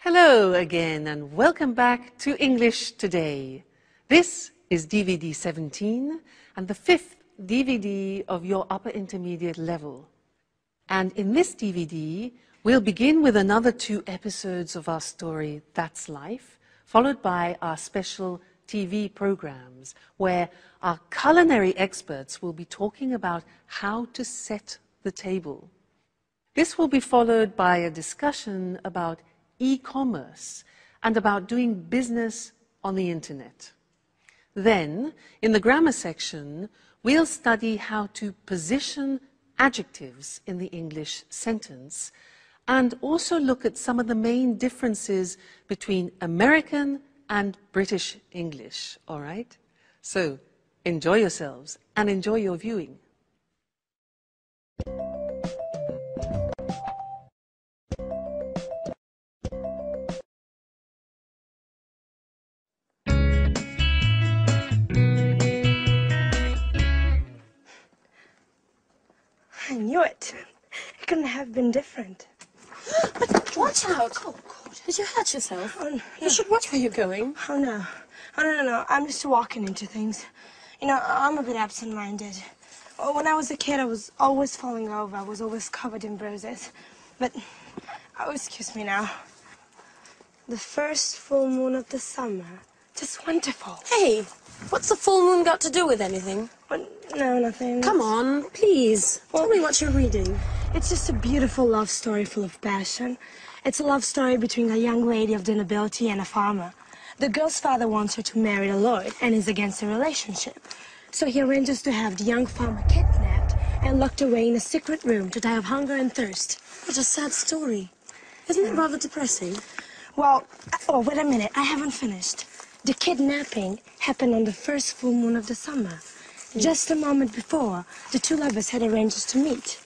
Hello again and welcome back to English Today. This is DVD 17 and the fifth DVD of your upper intermediate level. And in this DVD, we'll begin with another 2 episodes of our story, That's Life, followed by our special TV programs, where our culinary experts will be talking about how to set the table. This will be followed by a discussion about e-commerce and about doing business on the internet. Then, in the grammar section, we'll study how to position adjectives in the English sentence and also look at some of the main differences between American and British English, all right? So, enjoy yourselves and enjoy your viewing. I knew it. It couldn't have been different. But watch out! Oh, God. Did you hurt yourself? Oh, no. You should watch where you're going. Oh, no. Oh, no. I'm just walking into things. You know, I'm a bit absent-minded. When I was a kid, I was always falling over. I was always covered in bruises. But, oh, excuse me now. The first full moon of the summer. Just wonderful. Hey, what's the full moon got to do with anything? No, nothing. Come on, please. Tell me what you're reading. It's just a beautiful love story full of passion. It's a love story between a young lady of the nobility and a farmer. The girl's father wants her to marry a lord and is against the relationship. So he arranges to have the young farmer kidnapped and locked away in a secret room to die of hunger and thirst. What a sad story. Isn't it rather depressing? Well, oh, wait a minute. I haven't finished. The kidnapping happened on the first full moon of the summer. Just a moment before, the 2 lovers had arranged to meet.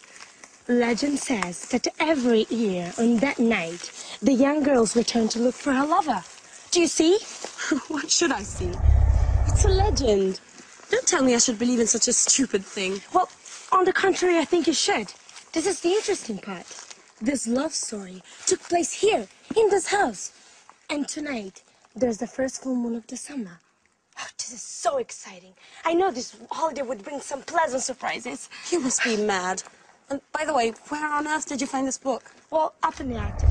Legend says that every year on that night, the young girls return to look for her lover. Do you see? What should I see? It's a legend. Don't tell me I should believe in such a stupid thing. Well, on the contrary, I think you should. This is the interesting part. This love story took place here, in this house. And tonight, there's the first full moon of the summer. Oh, this is so exciting. I know this holiday would bring some pleasant surprises. You must be mad. And by the way, where on earth did you find this book? Well, up in the Arctic.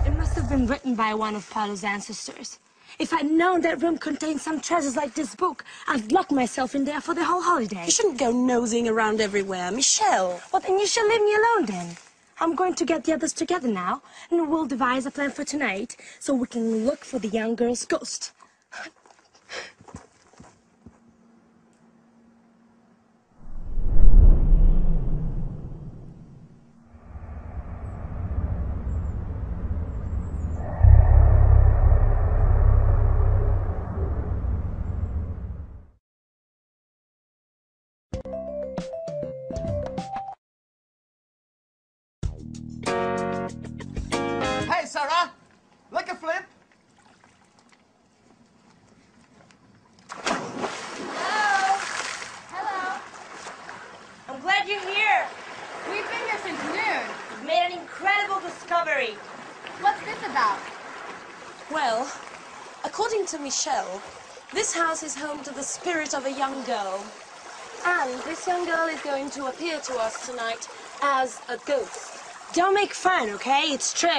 It must have been written by one of Paolo's ancestors. If I'd known that room contained some treasures like this book, I'd lock myself in there for the whole holiday. You shouldn't go nosing around everywhere, Michelle. Well, then you should leave me alone then. I'm going to get the others together now, and we'll devise a plan for tonight so we can look for the young girl's ghost. Hey, Sarah! Like a flip? Hello! Hello! I'm glad you're here. We've been here since noon. We've made an incredible discovery. What's this about? Well, according to Michelle, this house is home to the spirit of a young girl. And this young girl is going to appear to us tonight as a ghost. Don't make fun, okay? It's true.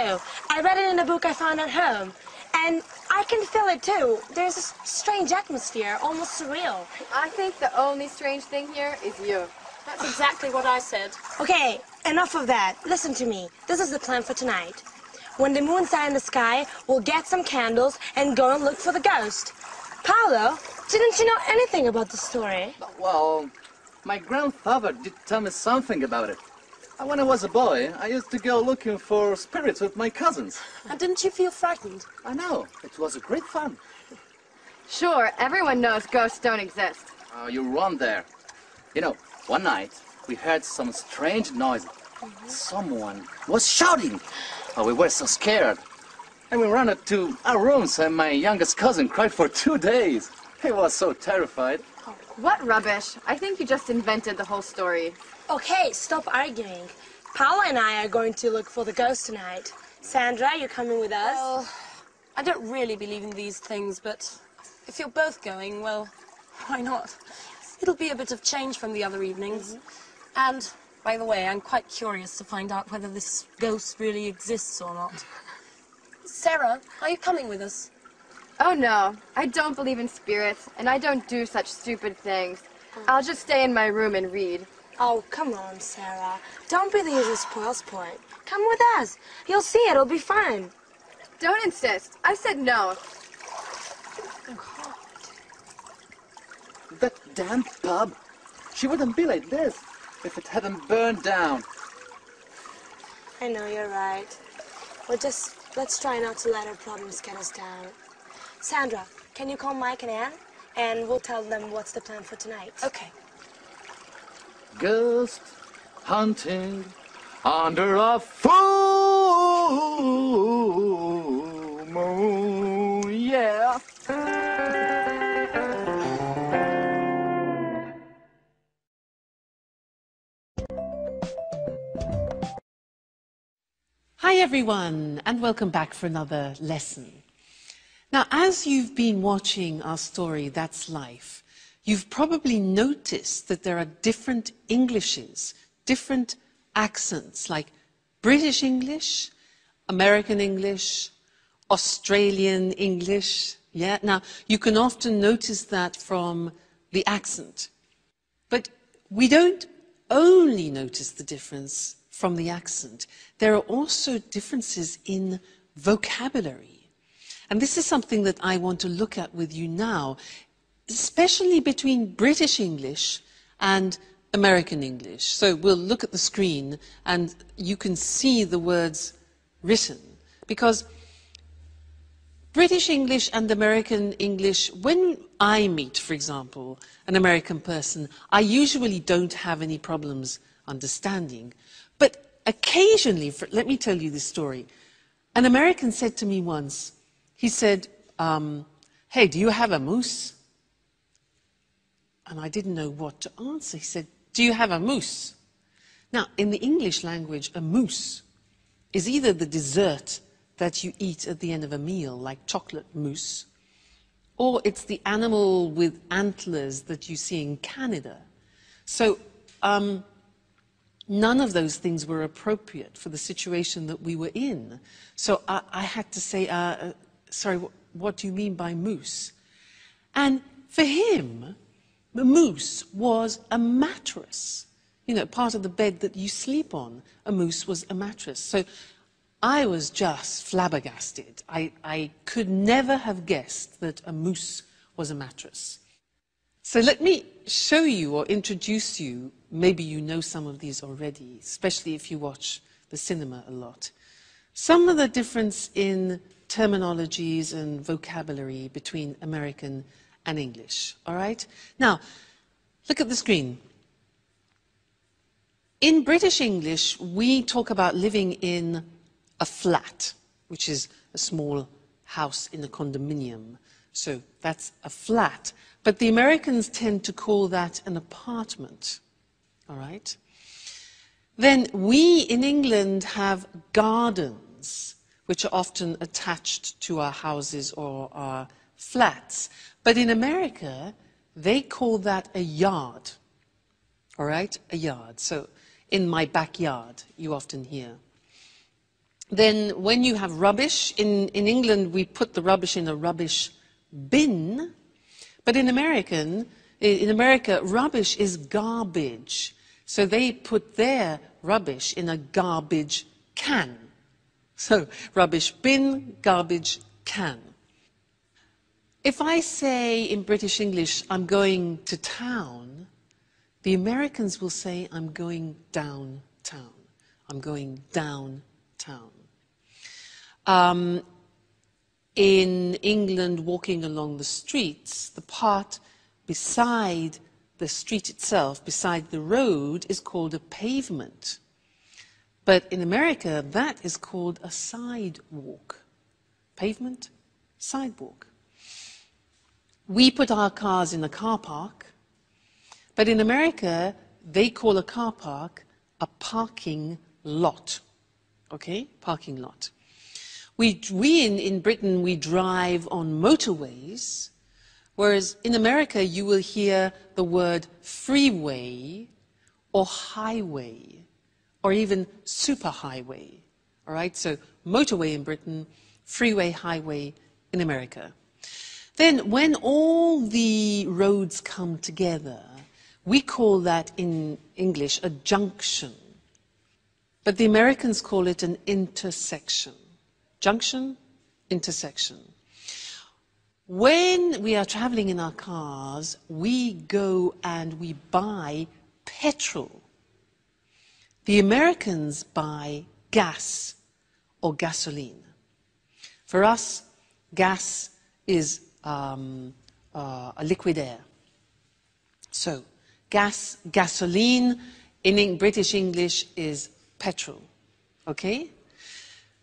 I read it in a book I found at home. And I can feel it, too. There's a strange atmosphere, almost surreal. I think the only strange thing here is you. That's exactly what I said. Okay, enough of that. Listen to me. This is the plan for tonight. When the moon's high in the sky, we'll get some candles and go and look for the ghost. Paolo, didn't you know anything about the story? Well, my grandfather did tell me something about it. When I was a boy, I used to go looking for spirits with my cousins. And didn't you feel frightened? I know, it was great fun. Sure, everyone knows ghosts don't exist. Oh, you're wrong there. You know, one night, we heard some strange noise. Someone was shouting. Oh, we were so scared. And we ran up to our rooms and my youngest cousin cried for 2 days. He was so terrified. What rubbish. I think you just invented the whole story. Okay, stop arguing. Paolo and I are going to look for the ghost tonight. Sandra, you coming with us? Well, I don't really believe in these things, but if you're both going, well, why not? It'll be a bit of change from the other evenings. And, by the way, I'm quite curious to find out whether this ghost really exists or not. Sarah, are you coming with us? Oh no, I don't believe in spirits, and I don't do such stupid things. I'll just stay in my room and read. Oh, come on, Sarah. Don't be the usual spoilsport. Come with us. You'll see, it'll be fun. Don't insist. I said no. That damn pub. She wouldn't be like this if it hadn't burned down. I know, you're right. Let's try not to let our problems get us down. Sandra, can you call Mike and Anne? And we'll tell them what's the plan for tonight. Okay. Ghost hunting under a full moon, yeah. Hi everyone, and welcome back for another lesson. Now, as you've been watching our story, That's Life, you've probably noticed that there are different Englishes, different accents, like British English, American English, Australian English. Yeah, now you can often notice that from the accent. But we don't only notice the difference from the accent. There are also differences in vocabulary. And this is something that I want to look at with you now, especially between British English and American English. So we'll look at the screen and you can see the words written. Because British English and American English, when I meet, for example, an American person, I usually don't have any problems understanding. But occasionally, let me tell you this story. An American said to me once, he said, hey, do you have a moose? And I didn't know what to answer. He said, do you have a moose? Now, in the English language, a moose is either the dessert that you eat at the end of a meal, like chocolate mousse, or it's the animal with antlers that you see in Canada. So none of those things were appropriate for the situation that we were in. So I had to say, sorry, what do you mean by moose? And for him, the moose was a mattress. You know, part of the bed that you sleep on, a moose was a mattress. So I was just flabbergasted. I could never have guessed that a moose was a mattress. So let me show you or introduce you, maybe you know some of these already, especially if you watch the cinema a lot. Some of the difference in terminologies and vocabulary between American and English, all right? Now, look at the screen. In British English, we talk about living in a flat, which is a small house in a condominium. So that's a flat. But the Americans tend to call that an apartment, all right? Then we in England have gardens, which are often attached to our houses or our flats. But in America, they call that a yard, all right? A yard. So in my backyard, you often hear. Then when you have rubbish, in England, we put the rubbish in a rubbish bin. But in America, rubbish is garbage. So they put their rubbish in a garbage can. So rubbish bin, garbage can. If I say in British English, I'm going to town, the Americans will say, I'm going downtown. I'm going downtown. In England, walking along the streets, the part beside the street itself, beside the road, is called a pavement. But in America, that is called a sidewalk. Pavement, sidewalk. We put our cars in a car park, but in America, they call a car park a parking lot. Okay? Parking lot. In Britain, we drive on motorways, whereas in America, you will hear the word freeway or highway or even superhighway. All right, so motorway in Britain, freeway, highway in America. Then when all the roads come together, we call that in English a junction. But the Americans call it an intersection. Junction, intersection. When we are traveling in our cars, we go and we buy petrol. The Americans buy gas or gasoline. For us, gas is a liquid air. So, gasoline in British English is petrol. Okay?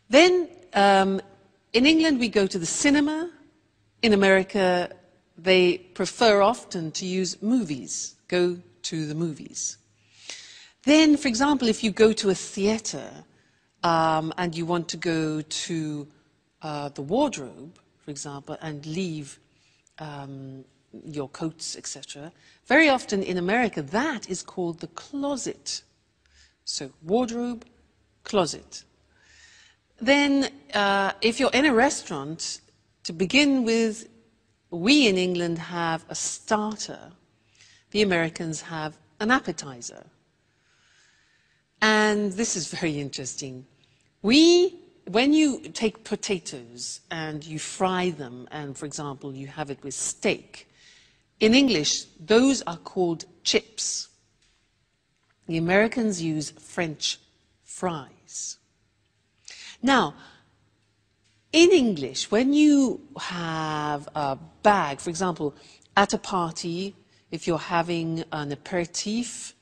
Then, in England, we go to the cinema. In America, they prefer often to use movies, go to the movies. Then, for example, if you go to a theatre and you want to go to the wardrobe, for example, and leave your coats, etc., very often in America, that is called the closet. So, wardrobe, closet. Then, if you're in a restaurant, to begin with, we in England have a starter. The Americans have an appetizer. And this is very interesting. When you take potatoes and you fry them, and for example, you have it with steak, in English, those are called chips. The Americans use French fries. Now, in English, when you have a bag, for example, at a party, if you're having an aperitif,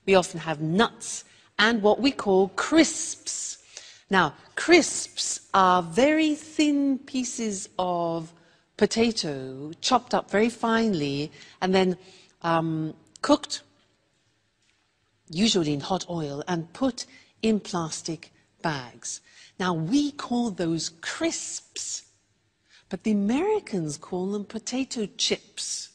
we often have nuts and what we call crisps. Now, crisps are very thin pieces of potato, chopped up very finely, and then cooked, usually in hot oil, and put in plastic bags. Now, we call those crisps, but the Americans call them potato chips.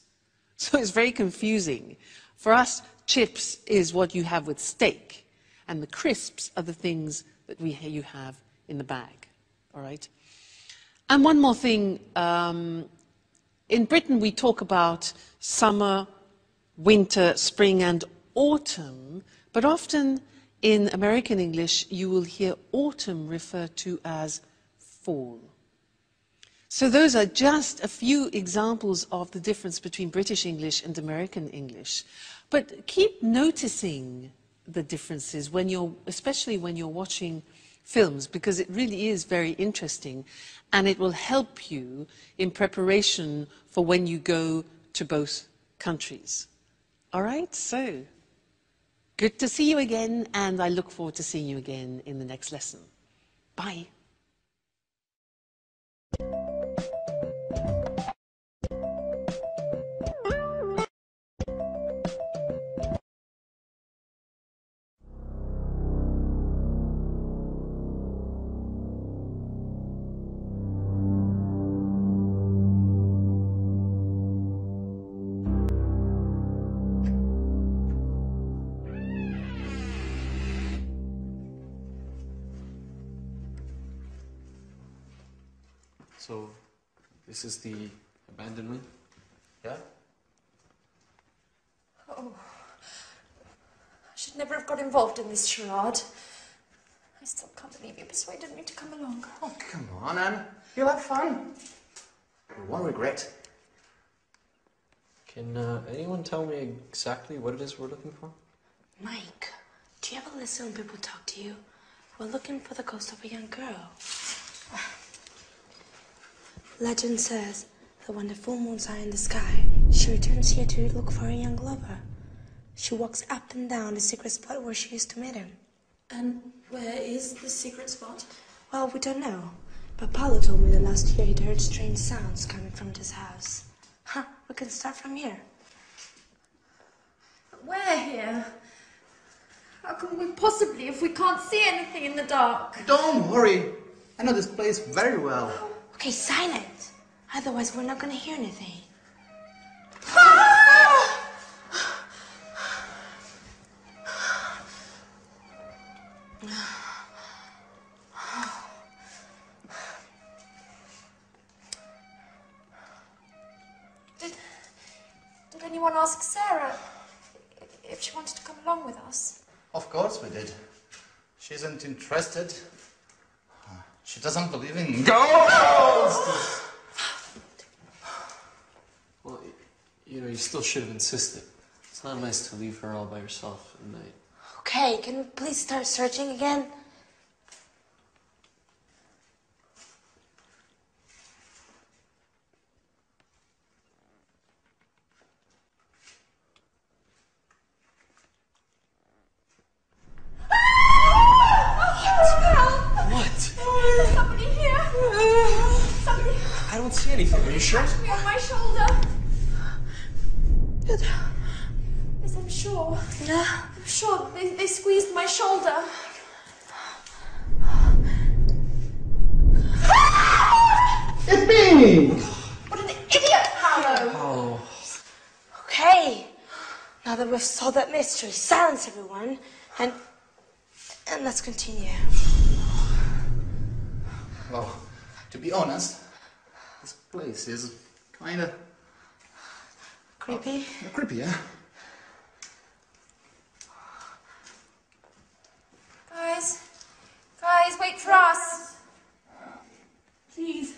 So it's very confusing. For us, chips is what you have with steak, and the crisps are the things that you have in the bag. All right? And one more thing. In Britain, we talk about summer, winter, spring, and autumn, but often in American English, you will hear autumn referred to as fall. So those are just a few examples of the difference between British English and American English. But keep noticing the differences, especially when you're watching films, because it really is very interesting, and it will help you in preparation for when you go to both countries. All right, so good to see you again, and I look forward to seeing you again in the next lesson. Bye. So, this is the abandonment? Yeah? Oh, I should never have got involved in this charade. I still can't believe you persuaded me to come along. Oh, come on, Anne. You'll have fun. You won't regret. Can anyone tell me exactly what it is we're looking for? Mike, do you ever listen when people talk to you? We're looking for the ghost of a young girl. Legend says that when the full moon's high in the sky, she returns here to look for a young lover. She walks up and down the secret spot where she used to meet him. And where is the secret spot? Well, we don't know. But Paolo told me that last year he'd heard strange sounds coming from this house. We can start from here. Where here? How can we possibly if we can't see anything in the dark? Don't worry. I know this place very well. Okay, silent. Otherwise, we're not gonna hear anything. Did anyone ask Sarah if she wanted to come along with us? Of course we did. She isn't interested. She doesn't believe in ghosts! Well, you know, you still should have insisted. It's not nice to leave her all by herself at night. Okay, can we please start searching again? Somebody here! Somebody I don't see anything. Are you sure? touched me on my shoulder. Yes, I'm sure. I'm sure they squeezed my shoulder. It's me! What an idiot, Paolo! Oh. Okay. Now that we've solved that mystery, silence everyone, and let's continue. Well, to be honest, this place is kinda Creepy. creepy, yeah? Guys, wait for us. Please.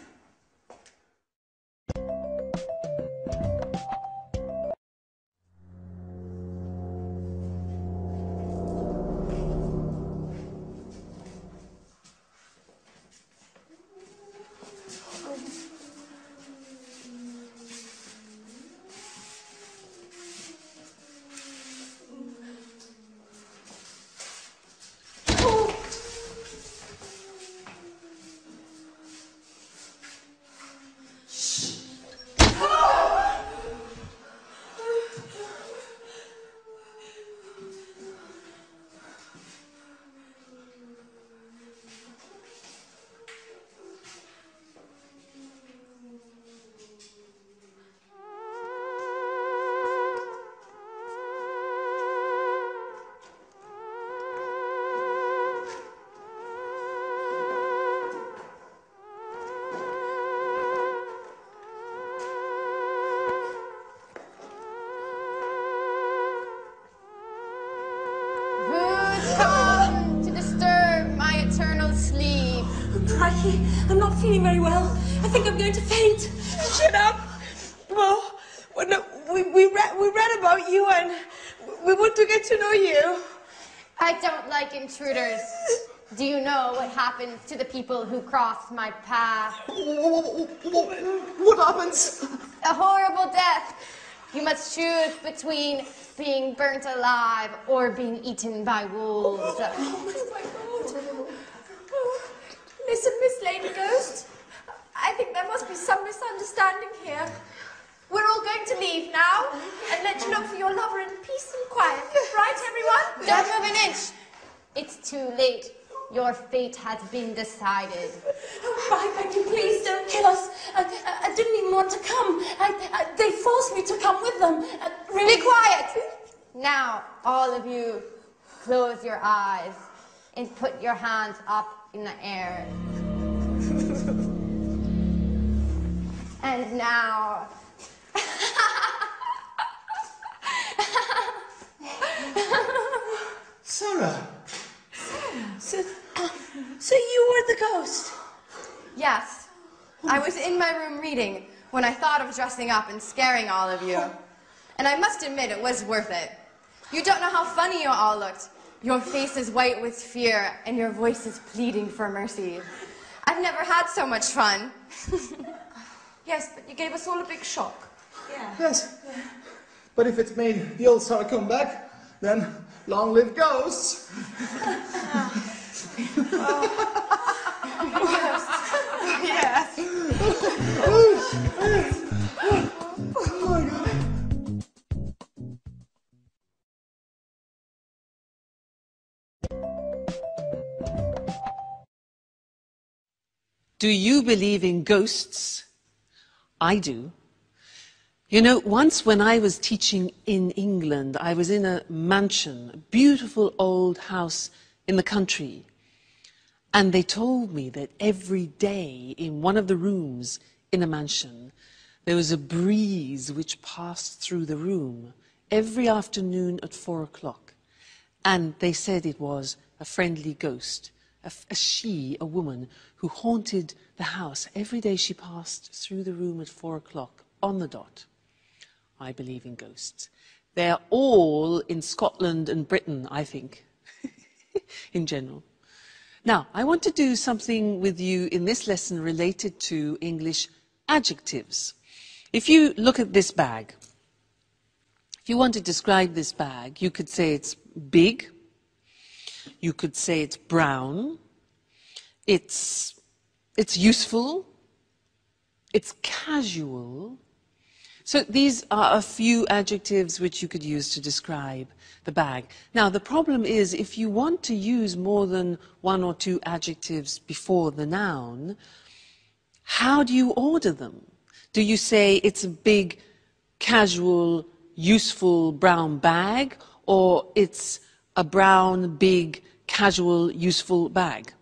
Crikey, I'm not feeling very well. I think I'm going to faint. Shut up. Well, no, we read about you and we want to get to know you. I don't like intruders. Do you know what happens to the people who cross my path? What happens? A horrible death. You must choose between being burnt alive or being eaten by wolves. Oh my God. Listen, Miss Lady Ghost. I think there must be some misunderstanding here. We're all going to leave now and let you look for your lover in peace and quiet. Right, everyone? Don't move an inch. It's too late. Your fate has been decided. Oh, I beg you, please don't kill us. I didn't even want to come. They forced me to come with them. Really. Be quiet. Now, all of you, close your eyes and put your hands up in the air. And now... Sarah. So you were the ghost? Yes. I was in my room reading when I thought of dressing up and scaring all of you. And I must admit, it was worth it. You don't know how funny you all looked. Your face is white with fear, and your voice is pleading for mercy. I've never had so much fun. Yes, but you gave us all a big shock. Yeah. Yes. But if it made the old Sarah come back, then long live ghosts. Yes. Do you believe in ghosts? I do. You know, once when I was teaching in England, I was in a mansion, a beautiful old house in the country. And they told me that every day in one of the rooms in a mansion, there was a breeze which passed through the room every afternoon at 4 o'clock. And they said it was a friendly ghost, a woman, who haunted the house. Every day she passed through the room at 4 o'clock on the dot. I believe in ghosts. They're all in Scotland and Britain, I think, in general. Now, I want to do something with you in this lesson related to English adjectives. If you look at this bag, if you want to describe this bag, you could say it's big, you could say it's brown, it's useful, it's casual. So these are a few adjectives which you could use to describe the bag. Now, the problem is if you want to use more than 1 or 2 adjectives before the noun, how do you order them? Do you say it's a big, casual, useful brown bag, or it's a brown, big, casual, useful bag?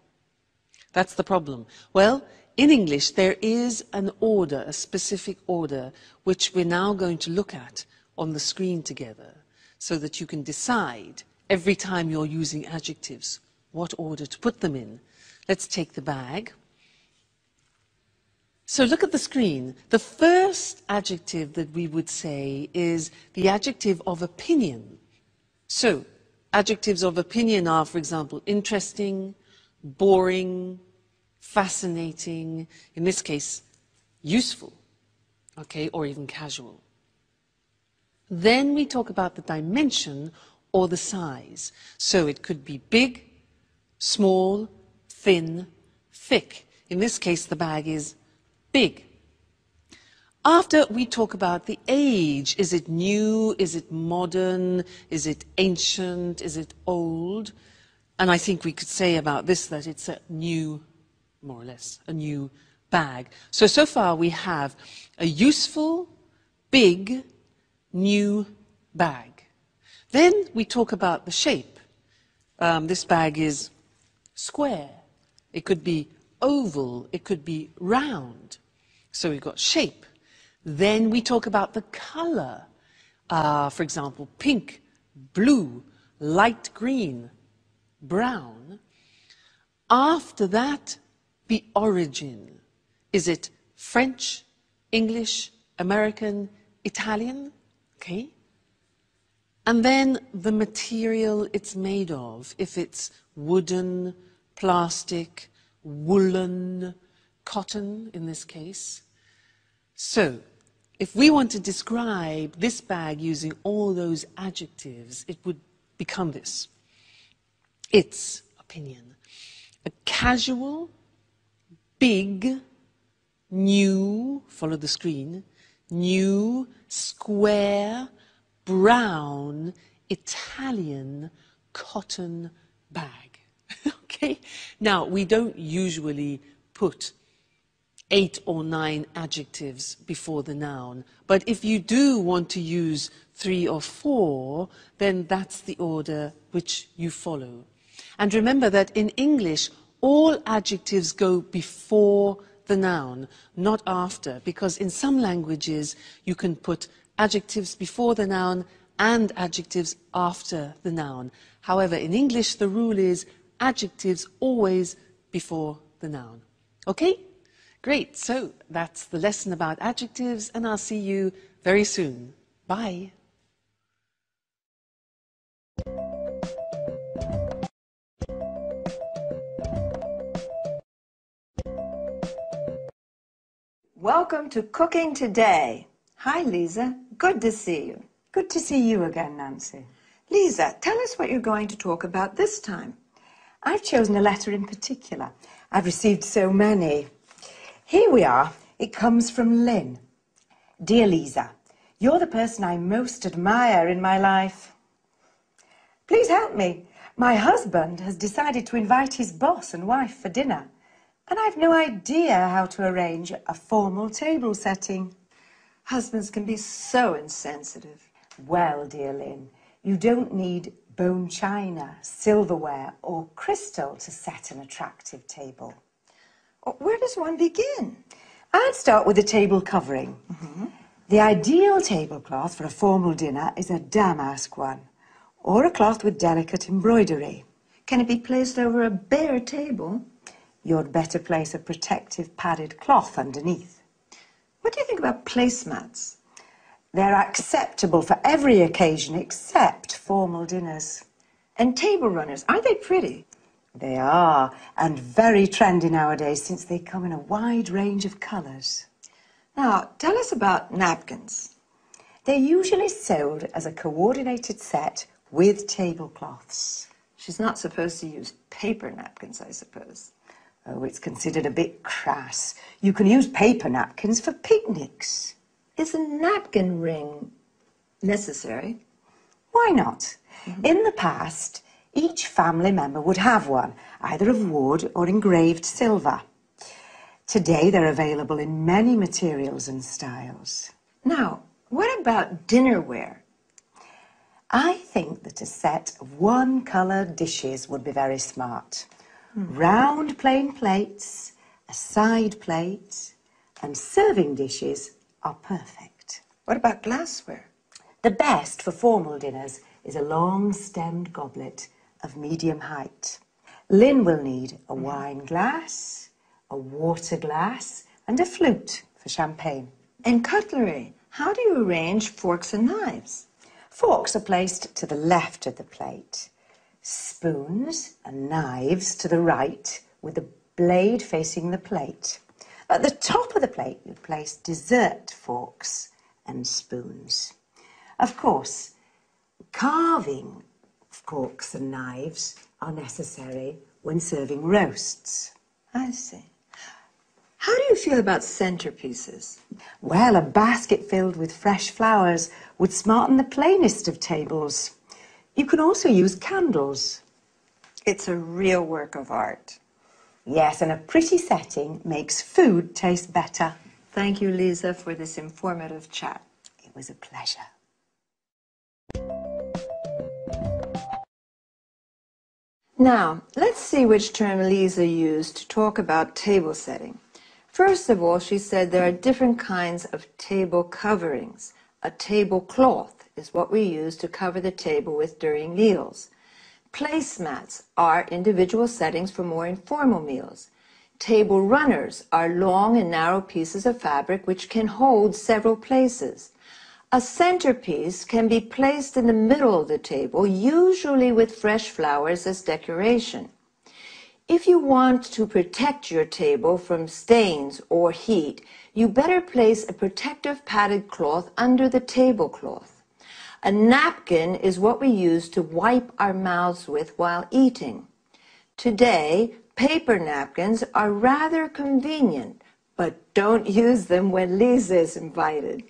That's the problem. Well, in English, there is an order, a specific order, which we're now going to look at on the screen together, so that you can decide every time you're using adjectives what order to put them in. Let's take the bag. So look at the screen. The first adjective that we would say is the adjective of opinion. So adjectives of opinion are, for example, interesting, boring, fascinating, in this case, useful, okay, or even casual. Then we talk about the dimension or the size. So it could be big, small, thin, thick. In this case, the bag is big. After we talk about the age, is it new, is it modern, is it ancient, is it old? And I think we could say about this that it's a new, more or less, a new bag. So far we have a useful, big, new bag. Then we talk about the shape. This bag is square. It could be oval. It could be round. So we've got shape. Then we talk about the color. For example, pink, blue, light green, brown. After that, the origin. Is it French, English, American, Italian? Okay. And then the material it's made of. If it's wooden, plastic, woolen, cotton in this case. So, if we want to describe this bag using all those adjectives, it would become this. Its opinion. A casual, big, new, follow the screen, new, square, brown, Italian cotton bag. Okay? Now, we don't usually put 8 or 9 adjectives before the noun, but if you do want to use 3 or 4, then that's the order which you follow. And remember that in English, all adjectives go before the noun, not after, because in some languages you can put adjectives before the noun and adjectives after the noun. However, in English the rule is adjectives always before the noun. Okay? Great, so that's the lesson about adjectives, and I'll see you very soon. Bye. Welcome to Cooking Today. Hi, Lisa. Good to see you. Good to see you again, Nancy. Lisa, tell us what you're going to talk about this time. I've chosen a letter in particular. I've received so many. Here we are. It comes from Lynn. Dear Lisa, you're the person I most admire in my life. Please help me. My husband has decided to invite his boss and wife for dinner. And I've no idea how to arrange a formal table setting. Husbands can be so insensitive. Well, dear Lynn, you don't need bone china, silverware or crystal to set an attractive table. Where does one begin? I'd start with the table covering. The ideal tablecloth for a formal dinner is a damask one, or a cloth with delicate embroidery. Can it be placed over a bare table? You'd better place a protective padded cloth underneath. What do you think about placemats? They're acceptable for every occasion except formal dinners. And table runners, aren't they pretty? They are, and very trendy nowadays since they come in a wide range of colours. Now, tell us about napkins. They're usually sold as a coordinated set with tablecloths. She's not supposed to use paper napkins, I suppose. Oh, it's considered a bit crass. You can use paper napkins for picnics. Is a napkin ring necessary? Why not? In the past, each family member would have one, either of wood or engraved silver. Today, they're available in many materials and styles. Now, what about dinnerware? I think that a set of one-coloured dishes would be very smart. Round plain plates, a side plate, and serving dishes are perfect. What about glassware? The best for formal dinners is a long-stemmed goblet of medium height. Lynn will need a wine glass, a water glass, and a flute for champagne. And cutlery. How do you arrange forks and knives? Forks are placed to the left of the plate. Spoons and knives to the right, with the blade facing the plate. At the top of the plate, you place dessert forks and spoons. Of course, carving forks and knives are necessary when serving roasts. I see. How do you feel about centerpieces? Well, a basket filled with fresh flowers would smarten the plainest of tables. You can also use candles. It's a real work of art. Yes, and a pretty setting makes food taste better. Thank you, Lisa, for this informative chat. It was a pleasure. Now, let's see which term Lisa used to talk about table setting. First of all, she said there are different kinds of table coverings. A tablecloth is what we use to cover the table with during meals. Placemats are individual settings for more informal meals. Table runners are long and narrow pieces of fabric which can hold several places. A centerpiece can be placed in the middle of the table, usually with fresh flowers as decoration. If you want to protect your table from stains or heat, you better place a protective padded cloth under the tablecloth. A napkin is what we use to wipe our mouths with while eating. Today, paper napkins are rather convenient, but don't use them when Lisa is invited.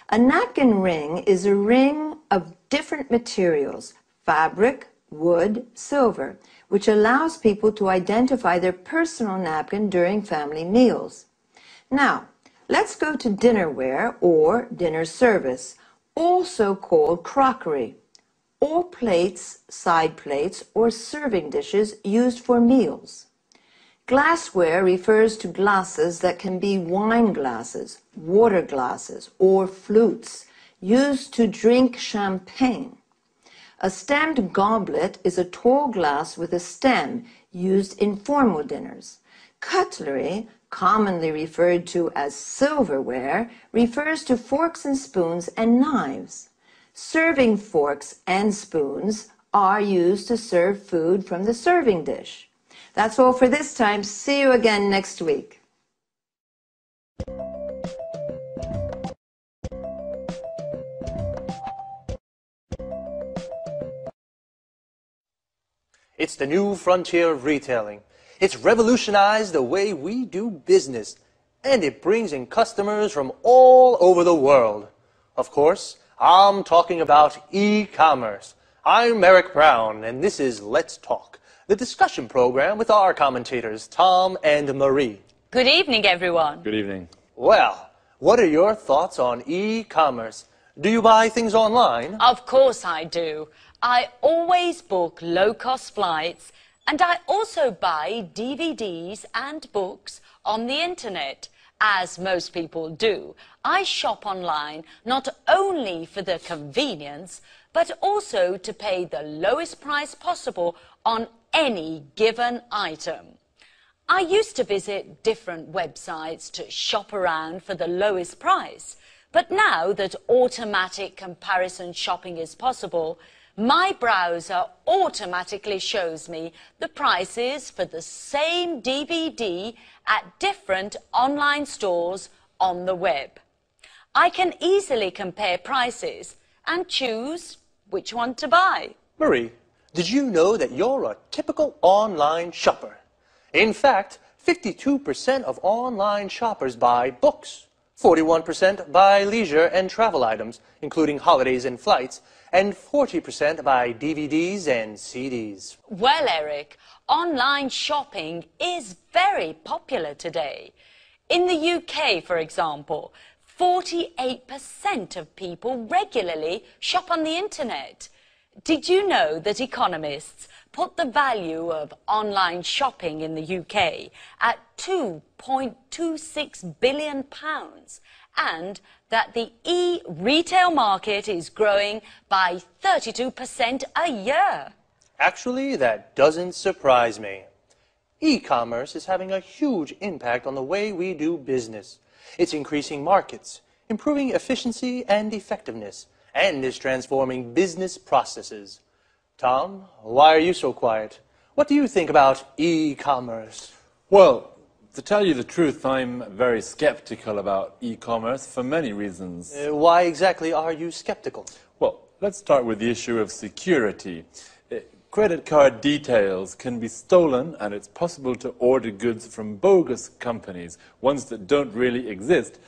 A napkin ring is a ring of different materials, fabric, wood, silver, which allows people to identify their personal napkin during family meals. Now, let's go to dinnerware or dinner service, also called crockery, or plates, side plates, or serving dishes used for meals. Glassware refers to glasses that can be wine glasses, water glasses, or flutes, used to drink champagne. A stemmed goblet is a tall glass with a stem used in formal dinners. Cutlery, commonly referred to as silverware, refers to forks and spoons and knives. Serving forks and spoons are used to serve food from the serving dish. That's all for this time. See you again next week. It's the new frontier of retailing. It's revolutionized the way we do business, and it brings in customers from all over the world. Of course, I'm talking about e-commerce. I'm Eric Brown, and this is Let's Talk, the discussion program with our commentators, Tom and Marie. Good evening, everyone. Good evening. Well, what are your thoughts on e-commerce? Do you buy things online? Of course I do. I always book low-cost flights, and I also buy DVDs and books on the internet. As most people do, I shop online not only for the convenience, but also to pay the lowest price possible on any given item. I used to visit different websites to shop around for the lowest price, but now that automatic comparison shopping is possible, my browser automatically shows me the prices for the same DVD at different online stores on the web. I can easily compare prices and choose which one to buy. Marie, did you know that you're a typical online shopper? In fact, 52% of online shoppers buy books, 41% buy leisure and travel items, including holidays and flights, and 40% buy DVDs and CDs. Well, Eric, online shopping is very popular today. In the UK, for example, 48% of people regularly shop on the internet. Did you know that economists put the value of online shopping in the UK at £2.26 billion, and that the e-retail market is growing by 32% a year? Actually, that doesn't surprise me. E-commerce is having a huge impact on the way we do business. It's increasing markets, improving efficiency and effectiveness, and is transforming business processes. Tom, why are you so quiet? What do you think about e-commerce? Well, to tell you the truth, I'm very skeptical about e-commerce for many reasons. Why exactly are you skeptical? Well, let's start with the issue of security. Credit card details can be stolen, and it's possible to order goods from bogus companies, ones that don't really exist.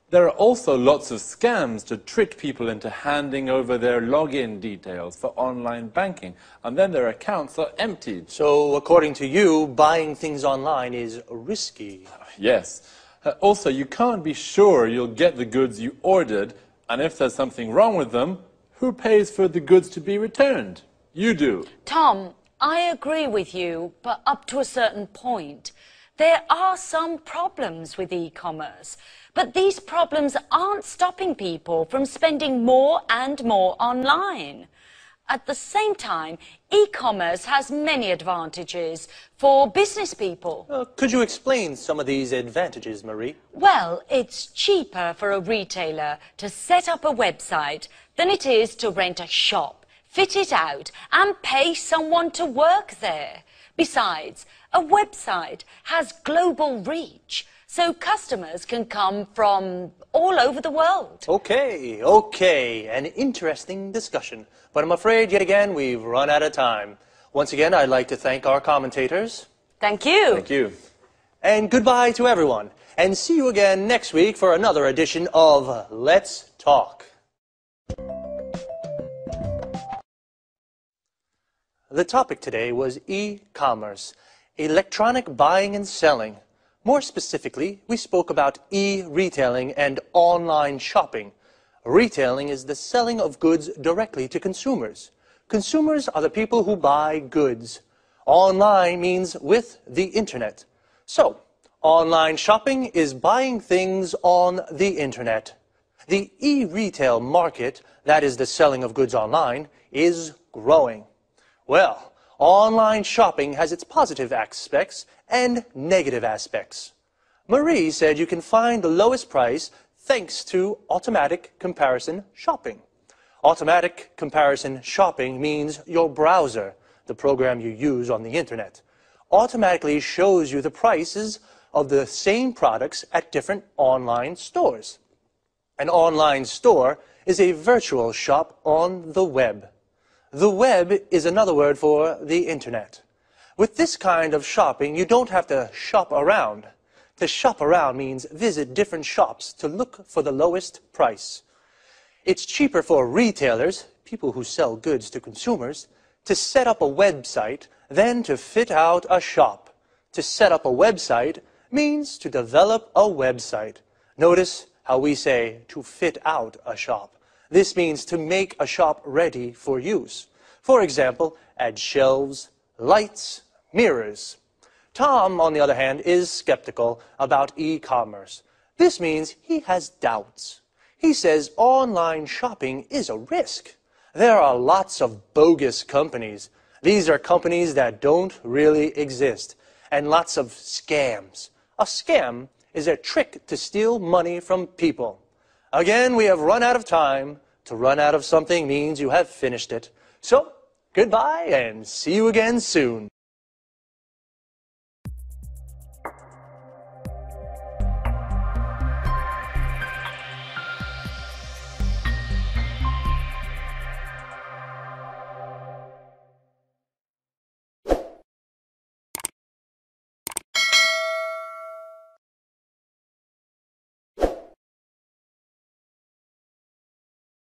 There are also lots of scams to trick people into handing over their login details for online banking, and then their accounts are emptied. So, according to you, buying things online is risky? Yes. Also, you can't be sure you'll get the goods you ordered, and if there's something wrong with them, who pays for the goods to be returned? You do. Tom, I agree with you, but up to a certain point. There are some problems with e-commerce, but these problems aren't stopping people from spending more and more online. At the same time, e-commerce has many advantages for business people. Could you explain some of these advantages, Marie? Well, it's cheaper for a retailer to set up a website than it is to rent a shop, fit it out, and pay someone to work there. Besides, a website has global reach, so customers can come from all over the world. Okay, an interesting discussion. But I'm afraid, yet again, we've run out of time. Once again, I'd like to thank our commentators. Thank you. Thank you. And goodbye to everyone. And see you again next week for another edition of Let's Talk. The topic today was e-commerce, electronic buying and selling. More specifically, we spoke about e-retailing and online shopping. Retailing is the selling of goods directly to consumers. Consumers are the people who buy goods. Online means with the internet. So, online shopping is buying things on the internet. The e-retail market, that is the selling of goods online, is growing. Well, online shopping has its positive aspects and negative aspects. Marie said you can find the lowest price thanks to automatic comparison shopping. Automatic comparison shopping means your browser, the program you use on the internet, automatically shows you the prices of the same products at different online stores. An online store is a virtual shop on the web. The web is another word for the internet. With this kind of shopping, you don't have to shop around. To shop around means visit different shops to look for the lowest price. It's cheaper for retailers, people who sell goods to consumers, to set up a website Then to fit out a shop. To set up a website means to develop a website. Notice how we say to fit out a shop. This means to make a shop ready for use. For example, add shelves, lights, mirrors. Tom, on the other hand, is skeptical about e-commerce. This means he has doubts. He says online shopping is a risk. There are lots of bogus companies. These are companies that don't really exist. And lots of scams. A scam is a trick to steal money from people. Again, we have run out of time. To run out of something means you have finished it. So, goodbye and see you again soon.